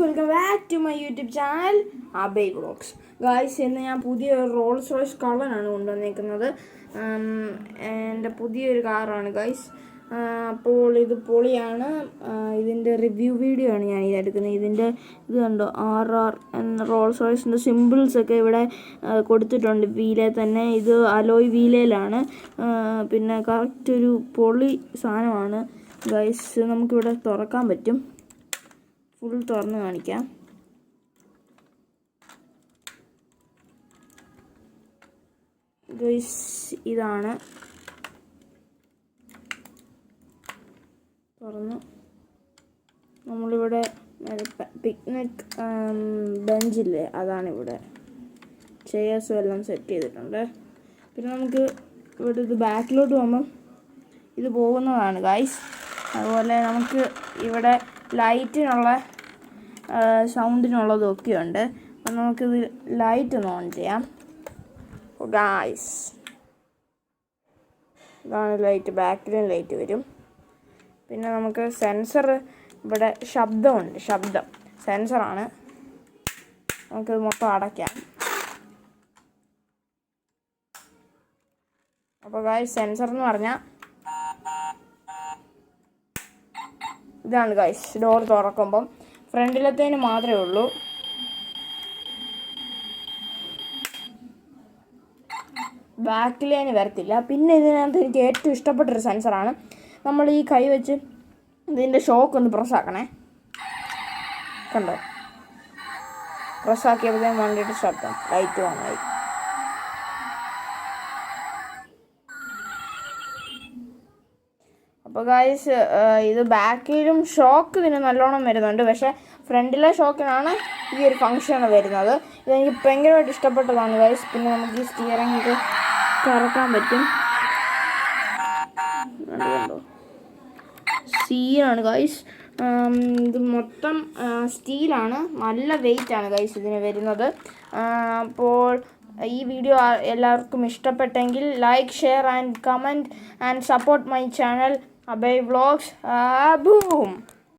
Welcome back to my YouTube channel അബൈ vlogs. Guys, ഇന്ന് ഞാൻ പുതിയ റോൾസ് റോയ്സ് കളറാണ് കൊണ്ടുവന്നേക്കുന്നത്. എൻ്റെ പുതിയൊരു കാറാണ് ഗായ്സ്. അപ്പോൾ ഇത് പൊളിയാണ്. ഇതിൻ്റെ റിവ്യൂ വീഡിയോ ആണ് ഞാൻ ഇതെടുക്കുന്നത്. ഇതിൻ്റെ ഇത് കണ്ടോ, RR എന്ന റോൾസ് റോയ്സിൻ്റെ സിമ്പിൾസൊക്കെ ഇവിടെ കൊടുത്തിട്ടുണ്ട് വീലേ തന്നെ. ഇത് അലോയ് വീലയിലാണ്. പിന്നെ കറക്റ്റ് ഒരു പൊളി സാധനമാണ് ഗായ്സ്. നമുക്കിവിടെ തുറക്കാൻ പറ്റും. ഫുൾ തുറന്ന് കാണിക്കാം. ഗൈസ്, ഇതാണ് തുറന്നു. നമ്മളിവിടെ പിക്നിക് ബെഞ്ചില്ലേ, അതാണിവിടെ. ചെയേഴ്സും എല്ലാം സെറ്റ് ചെയ്തിട്ടുണ്ട്. പിന്നെ നമുക്ക് ഇവിടെ ഇത് ബാക്കിലോട്ട് പോകുമ്പം ഇത് പോകുന്നതാണ് ഗൈസ്. അതുപോലെ നമുക്ക് ഇവിടെ ലൈറ്റിനുള്ള സൗണ്ടിനുള്ളതും ഒക്കെയുണ്ട്. അപ്പം നമുക്കിത് ലൈറ്റ് ഒന്ന് ഓൺ ചെയ്യാം. ഗായ്സ്, ഇതാണ് ലൈറ്റ്. ബാക്കിലും ലൈറ്റ് വരും. പിന്നെ നമുക്ക് സെൻസർ, ഇവിടെ ശബ്ദമുണ്ട്. സെൻസറാണ്. നമുക്കിത് മൊത്തം അടയ്ക്കാം. അപ്പോൾ ഗായ്സ്, സെൻസർ എന്ന് പറഞ്ഞാൽ ഇതാണ് ഗൈസ്. ഡോർ തുറക്കുമ്പം ഫ്രണ്ടിലത്തേന് മാത്രമേ ഉള്ളൂ. ബാക്കിലേന് വരത്തില്ല. പിന്നെ ഇതിനകത്ത് എനിക്ക് ഏറ്റവും ഇഷ്ടപ്പെട്ടൊരു സെൻസറാണ്. നമ്മൾ ഈ കൈ വെച്ച് ഇതിൻ്റെ ഷോക്ക് ഒന്ന് പ്രസ്സാക്കണേ. കണ്ടോ, പ്രസ്സാക്കിയപ്പോഴത്തേക്കും വണ്ടിയിട്ട് ശബ്ദം, ലൈറ്റ് ഓണായി. അപ്പോൾ ഗായ്സ്, ഇത് ബാക്കിലും ഷോക്ക് ഇതിന് നല്ലോണം വരുന്നുണ്ട്. പക്ഷേ ഫ്രണ്ടിലെ ഷോക്കിനാണ് ഈ ഒരു ഫങ്ഷൻ വരുന്നത്. ഇതെനിക്ക് ഭയങ്കരമായിട്ട് ഇഷ്ടപ്പെട്ടതാണ് ഗായ്സ്. പിന്നെ നമുക്ക് ഈ സ്റ്റിയറിംഗ് ഇത് കറക്കാൻ പറ്റും. കണ്ടോ, സീനാണ് ഗായ്സ്. ഇത് മൊത്തം സ്റ്റീലാണ്. നല്ല വെയിറ്റാണ് ഗായ്സ് ഇതിന് വരുന്നത്. അപ്പോൾ ഈ വീഡിയോ എല്ലാവർക്കും ഇഷ്ടപ്പെട്ടെങ്കിൽ like, share and comment and support my channel Abhay Vlogs. Boom!